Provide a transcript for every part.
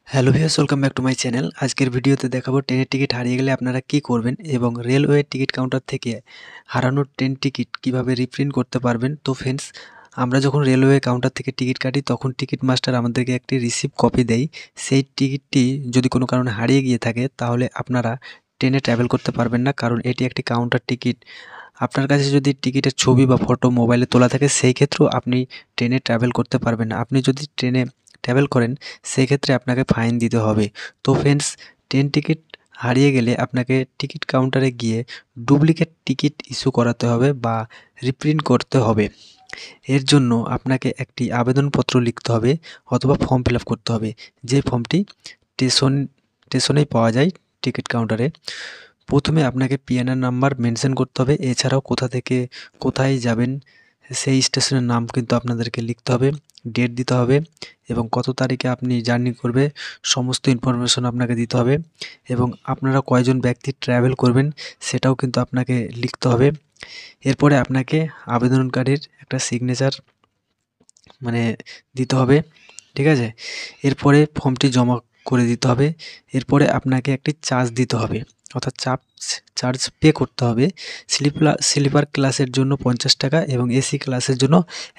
Hello viewers, welcome back to my channel. আজকের ভিডিওতে দেখাবো ট্রেনের টিকিট হারিয়ে গেলে আপনারা কি করবেন এবং রেলওয়ে টিকিট কাউন্টার থেকে হারানো ট্রেন টিকিট কিভাবে রিপ্রিন্ট করতে পারবেন। তো ফ্রেন্ডস, আমরা যখন রেলওয়ে কাউন্টার থেকে টিকিট কাটি তখন টিকিট মাস্টার আমাদেরকে একটি রিসিভ কপি দেয়। সেই টিকিটটি যদি কোনো কারণে হারিয়ে গিয়ে থাকে তাহলে আপনারা ট্রেনে ট্রাভেল করতে পারবেন না, কারণ এটি একটি কাউন্টার টিকিট। আপনার কাছে যদি টিকিটের ছবি বা ফটো মোবাইলে তোলা থাকে সেই ক্ষেত্রেও আপনি ট্রেনে ট্রাভেল করতে পারবেন না। আপনি যদি ট্রেনে ট্রাভেল করেন সেই ক্ষেত্রে আপনাকে ফাইন দিতে হবে। তো ফ্রেন্ডস, ট্রেন টিকিট হারিয়ে গেলে আপনাকে টিকিট কাউন্টারে গিয়ে ডুপ্লিকেট টিকিট ইস্যু করাতে হবে বা রিপ্রিন্ট করতে হবে। এর জন্য আপনাকে একটি আবেদনপত্র লিখতে হবে অথবা ফর্ম ফিল আপ করতে হবে, যে ফর্মটি স্টেশনেই পাওয়া যায় টিকিট কাউন্টারে। প্রথমে আপনাকে পিএনআর নাম্বার মেনশন করতে হবে, এছাড়াও কোথা থেকে কোথায় যাবেন সেই স্টেশনের নাম কিন্তু আপনাদেরকে লিখতে হবে, ডেট দিতে হবে এবং কত তারিখে আপনি জার্নি করবে সমস্ত ইনফরমেশন আপনাকে দিতে হবে এবং আপনারা কয়জন ব্যক্তি ট্রাভেল করবেন সেটাও কিন্তু আপনাকে লিখতে হবে। এরপরে আপনাকে আবেদনকারীর একটা সিগনেচার মানে দিতে হবে, ঠিক আছে? এরপরে ফর্মটি জমা করে দিতে হবে। এরপরে আপনাকে একটি চার্জ দিতে হবে, অর্থাৎ চার্জ পে করতে হবে। স্লিপার ক্লাসের জন্য 50 টাকা এবং এসি ক্লাসের জন্য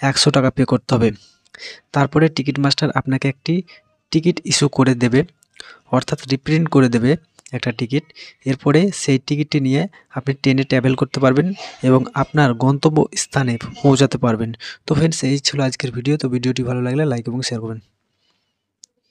100 টাকা পে করতে হবে। তারপরে টিকিট মাস্টার আপনাকে একটি টিকিট ইস্যু করে দেবে, অর্থাৎ রিপ্রিন্ট করে দেবে একটা টিকিট। এরপরে সেই টিকিটটি নিয়ে আপনি ট্রেনে ট্রাভেল করতে পারবেন এবং আপনার গন্তব্য স্থানে পৌঁছাতে পারবেন। তো ফ্রেন্ডস, এই ছিল আজকের ভিডিও। তো ভিডিওটি ভালো লাগলে লাইক এবং শেয়ার করবেন।